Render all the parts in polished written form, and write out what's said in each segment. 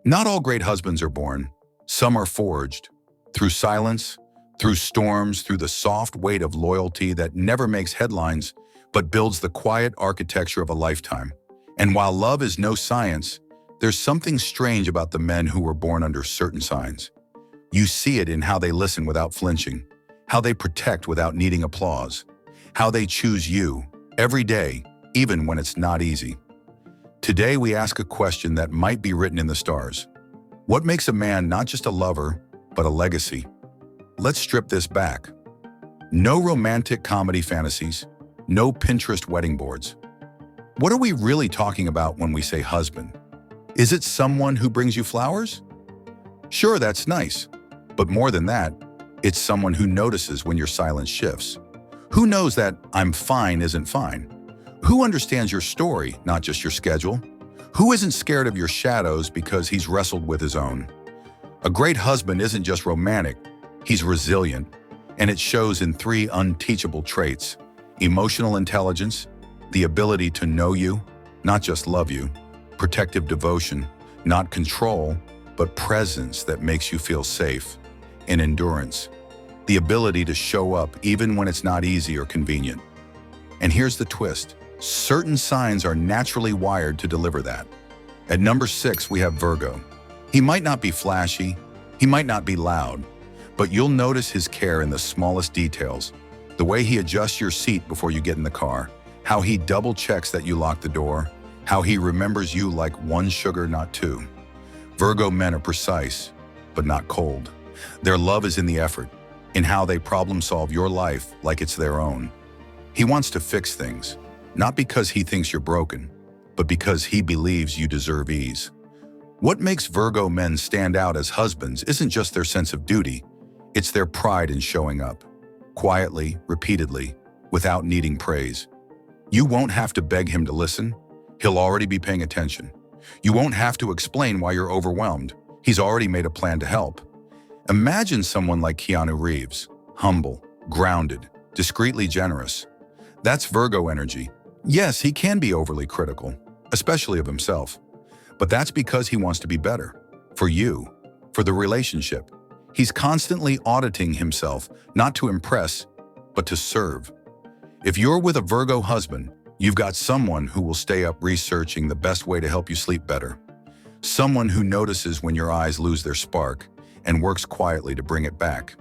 Not all great husbands are born. Some are forged. Through silence, through storms, through the soft weight of loyalty that never makes headlines, but builds the quiet architecture of a lifetime. And while love is no science, there's something strange about the men who were born under certain signs. You see it in how they listen without flinching, how they protect without needing applause, how they choose you every day, even when it's not easy. Today we ask a question that might be written in the stars. What makes a man not just a lover, but a legacy? Let's strip this back. No romantic comedy fantasies, no Pinterest wedding boards. What are we really talking about when we say husband? Is it someone who brings you flowers? Sure, that's nice. But more than that, it's someone who notices when your silence shifts. Who knows that "I'm fine" isn't fine? Who understands your story, not just your schedule? Who isn't scared of your shadows because he's wrestled with his own? A great husband isn't just romantic, he's resilient, and it shows in three unteachable traits: emotional intelligence, the ability to know you, not just love you; protective devotion, not control, but presence that makes you feel safe; and endurance, the ability to show up even when it's not easy or convenient. And here's the twist: certain signs are naturally wired to deliver that. At number 6, we have Virgo. He might not be flashy, he might not be loud, but you'll notice his care in the smallest details. The way he adjusts your seat before you get in the car, how he double checks that you lock the door, how he remembers you like one sugar, not two. Virgo men are precise, but not cold. Their love is in the effort, in how they problem solve your life like it's their own. He wants to fix things, not because he thinks you're broken, but because he believes you deserve ease. What makes Virgo men stand out as husbands isn't just their sense of duty, it's their pride in showing up, quietly, repeatedly, without needing praise. You won't have to beg him to listen, he'll already be paying attention. You won't have to explain why you're overwhelmed, he's already made a plan to help. Imagine someone like Keanu Reeves, humble, grounded, discreetly generous. That's Virgo energy. Yes, he can be overly critical, especially of himself. But that's because he wants to be better. For you, for the relationship. He's constantly auditing himself, not to impress, but to serve. If you're with a Virgo husband, you've got someone who will stay up researching the best way to help you sleep better. Someone who notices when your eyes lose their spark and works quietly to bring it back.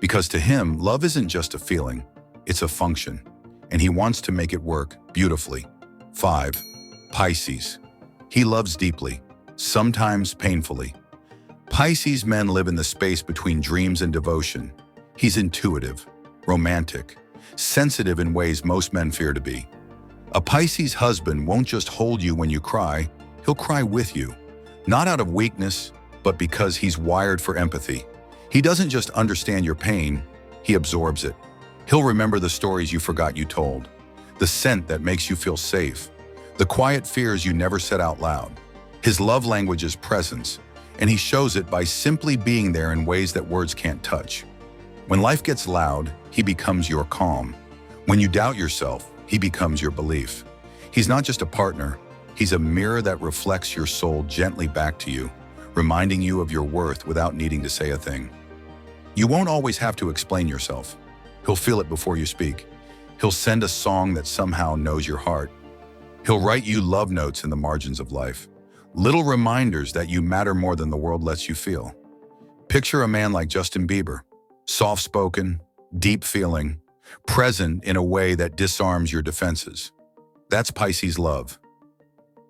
Because to him, love isn't just a feeling, it's a function. And he wants to make it work beautifully. 5. Pisces. He loves deeply, sometimes painfully. Pisces men live in the space between dreams and devotion. He's intuitive, romantic, sensitive in ways most men fear to be. A Pisces husband won't just hold you when you cry, he'll cry with you. Not out of weakness, but because he's wired for empathy. He doesn't just understand your pain, he absorbs it. He'll remember the stories you forgot you told, the scent that makes you feel safe, the quiet fears you never said out loud. His love language is presence, and he shows it by simply being there in ways that words can't touch. When life gets loud, he becomes your calm. When you doubt yourself, he becomes your belief. He's not just a partner, he's a mirror that reflects your soul gently back to you, reminding you of your worth without needing to say a thing. You won't always have to explain yourself. He'll feel it before you speak. He'll send a song that somehow knows your heart. He'll write you love notes in the margins of life, little reminders that you matter more than the world lets you feel. Picture a man like Justin Bieber, soft-spoken, deep-feeling, present in a way that disarms your defenses. That's Pisces love.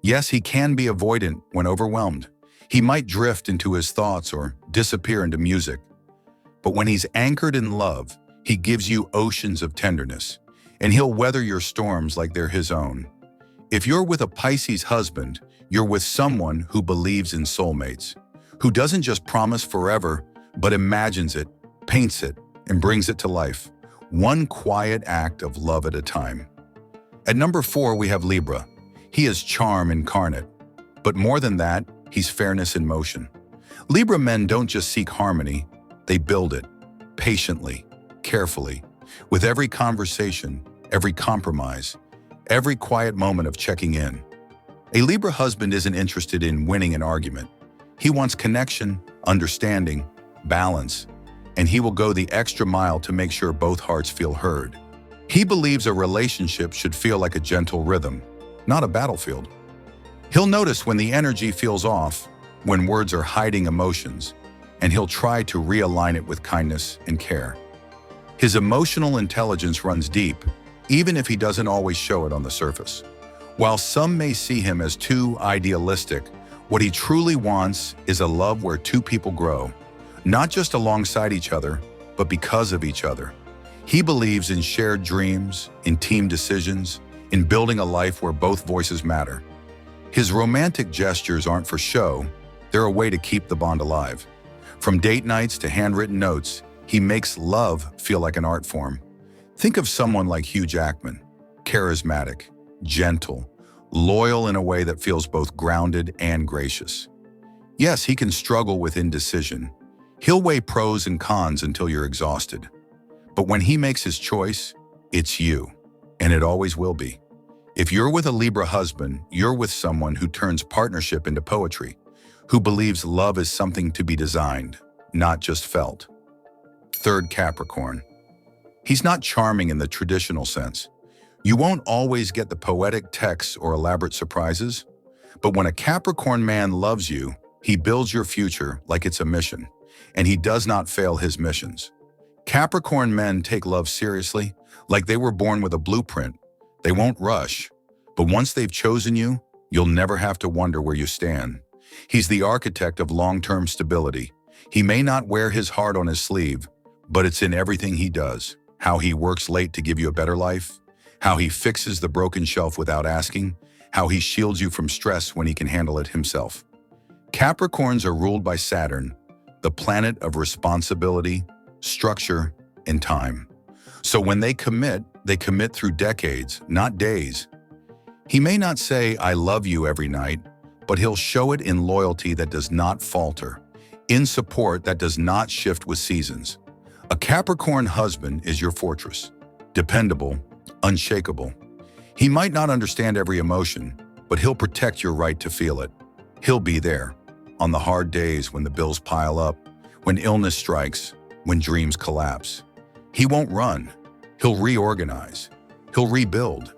Yes, he can be avoidant when overwhelmed. He might drift into his thoughts or disappear into music. But when he's anchored in love, he gives you oceans of tenderness, and he'll weather your storms like they're his own. If you're with a Pisces husband, you're with someone who believes in soulmates, who doesn't just promise forever, but imagines it, paints it, and brings it to life, one quiet act of love at a time. At number 4, we have Libra. He is charm incarnate, but more than that, he's fairness in motion. Libra men don't just seek harmony, they build it, patiently, carefully, with every conversation, every compromise, every quiet moment of checking in. A Libra husband isn't interested in winning an argument. He wants connection, understanding, balance, and he will go the extra mile to make sure both hearts feel heard. He believes a relationship should feel like a gentle rhythm, not a battlefield. He'll notice when the energy feels off, when words are hiding emotions, and he'll try to realign it with kindness and care. His emotional intelligence runs deep, even if he doesn't always show it on the surface. While some may see him as too idealistic, what he truly wants is a love where two people grow, not just alongside each other, but because of each other. He believes in shared dreams, in team decisions, in building a life where both voices matter. His romantic gestures aren't for show, they're a way to keep the bond alive. From date nights to handwritten notes, he makes love feel like an art form. Think of someone like Hugh Jackman, charismatic, gentle, loyal in a way that feels both grounded and gracious. Yes, he can struggle with indecision. He'll weigh pros and cons until you're exhausted. But when he makes his choice, it's you, and it always will be. If you're with a Libra husband, you're with someone who turns partnership into poetry, who believes love is something to be designed, not just felt. Third, Capricorn. He's not charming in the traditional sense. You won't always get the poetic texts or elaborate surprises, but when a Capricorn man loves you, he builds your future like it's a mission, and he does not fail his missions. Capricorn men take love seriously, like they were born with a blueprint. They won't rush, but once they've chosen you, you'll never have to wonder where you stand. He's the architect of long-term stability. He may not wear his heart on his sleeve, but it's in everything he does. How he works late to give you a better life, how he fixes the broken shelf without asking, how he shields you from stress when he can handle it himself. Capricorns are ruled by Saturn, the planet of responsibility, structure, and time. So when they commit through decades, not days. He may not say, "I love you" every night, but he'll show it in loyalty that does not falter, in support that does not shift with seasons. A Capricorn husband is your fortress, dependable, unshakable. He might not understand every emotion, but he'll protect your right to feel it. He'll be there on the hard days when the bills pile up, when illness strikes, when dreams collapse. He won't run. He'll reorganize. He'll rebuild.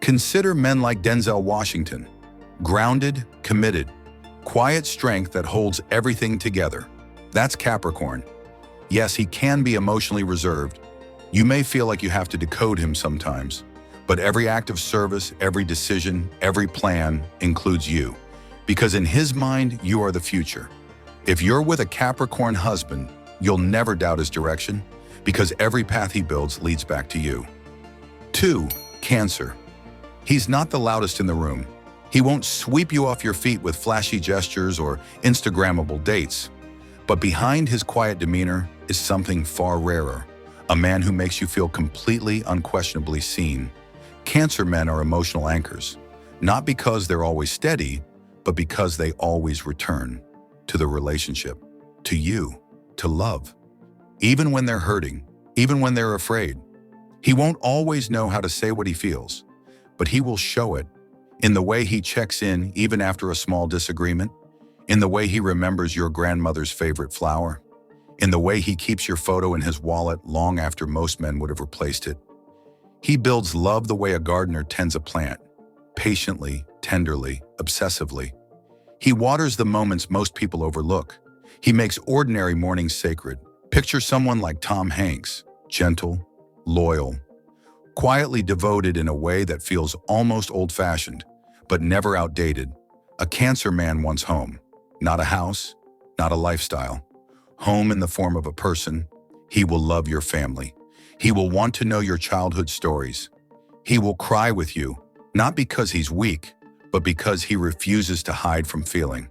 Consider men like Denzel Washington. Grounded, committed, quiet strength that holds everything together. That's Capricorn. Yes, he can be emotionally reserved. You may feel like you have to decode him sometimes, but every act of service, every decision, every plan includes you. Because in his mind, you are the future. If you're with a Capricorn husband, you'll never doubt his direction, because every path he builds leads back to you. 2, Cancer. He's not the loudest in the room. He won't sweep you off your feet with flashy gestures or Instagrammable dates. But behind his quiet demeanor is something far rarer, a man who makes you feel completely, unquestionably seen. Cancer men are emotional anchors, not because they're always steady, but because they always return to the relationship, to you, to love. Even when they're hurting, even when they're afraid. He won't always know how to say what he feels, but he will show it in the way he checks in even after a small disagreement, in the way he remembers your grandmother's favorite flower, in the way he keeps your photo in his wallet long after most men would have replaced it. He builds love the way a gardener tends a plant, patiently, tenderly, obsessively. He waters the moments most people overlook. He makes ordinary mornings sacred. Picture someone like Tom Hanks, gentle, loyal, quietly devoted in a way that feels almost old-fashioned, but never outdated. A Cancer man wants home, not a house, not a lifestyle. Home in the form of a person. He will love your family. He will want to know your childhood stories. He will cry with you, not because he's weak, but because he refuses to hide from feeling.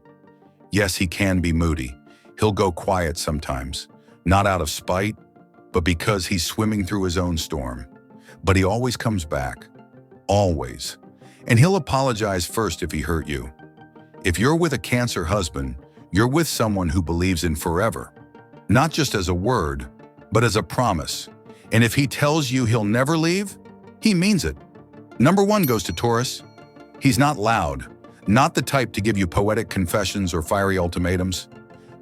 Yes, he can be moody. He'll go quiet sometimes, not out of spite, but because he's swimming through his own storm. But he always comes back. Always. And he'll apologize first if he hurt you. If you're with a Cancer husband, you're with someone who believes in forever. Not just as a word, but as a promise. And if he tells you he'll never leave, he means it. Number 1 goes to Taurus. He's not loud, Not the type to give you poetic confessions or fiery ultimatums,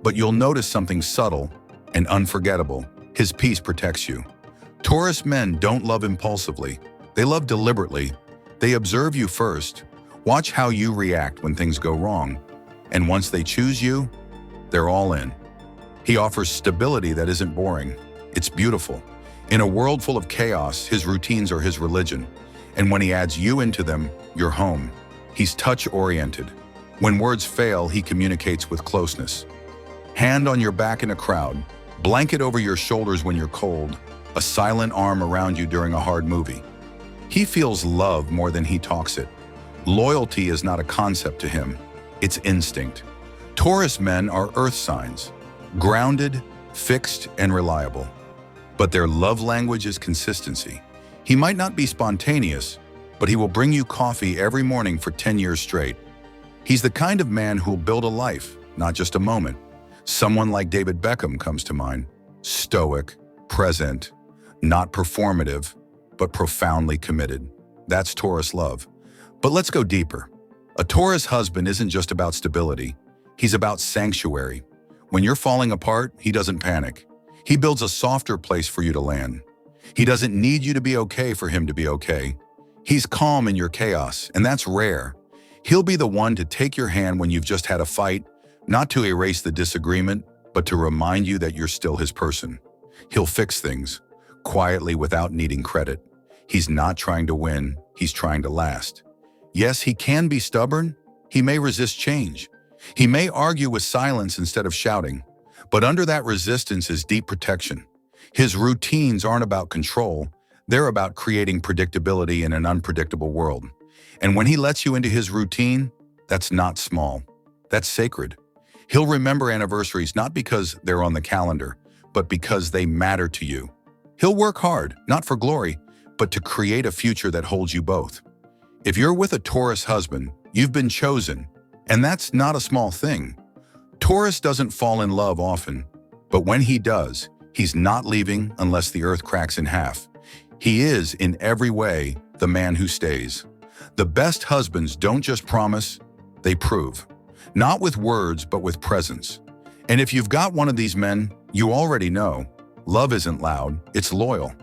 but you'll notice something subtle and unforgettable. His peace protects you. Taurus men don't love impulsively. They love deliberately. They observe you first, watch how you react when things go wrong, and once they choose you, they're all in. He offers stability that isn't boring. It's beautiful. In a world full of chaos, his routines are his religion, and when he adds you into them, you're home. He's touch-oriented. When words fail, he communicates with closeness. Hand on your back in a crowd, blanket over your shoulders when you're cold, a silent arm around you during a hard movie. He feels love more than he talks it. Loyalty is not a concept to him, it's instinct. Taurus men are earth signs, grounded, fixed, and reliable. But their love language is consistency. He might not be spontaneous, but he will bring you coffee every morning for 10 years straight. He's the kind of man who'll build a life, not just a moment. Someone like David Beckham comes to mind. Stoic, present, not performative, but profoundly committed. That's Taurus love. But let's go deeper. A Taurus husband isn't just about stability. He's about sanctuary. When you're falling apart, he doesn't panic. He builds a softer place for you to land. He doesn't need you to be okay for him to be okay. He's calm in your chaos, and that's rare. He'll be the one to take your hand when you've just had a fight, not to erase the disagreement, but to remind you that you're still his person. He'll fix things, quietly without needing credit. He's not trying to win, he's trying to last. Yes, he can be stubborn. He may resist change. He may argue with silence instead of shouting. But under that resistance is deep protection. His routines aren't about control. They're about creating predictability in an unpredictable world. And when he lets you into his routine, that's not small. That's sacred. He'll remember anniversaries not because they're on the calendar, but because they matter to you. He'll work hard, not for glory, but to create a future that holds you both. If you're with a Taurus husband, you've been chosen, and that's not a small thing. Taurus doesn't fall in love often, but when he does, he's not leaving unless the earth cracks in half. He is, in every way, the man who stays. The best husbands don't just promise, they prove. Not with words, but with presence. And if you've got one of these men, you already know, love isn't loud, it's loyal.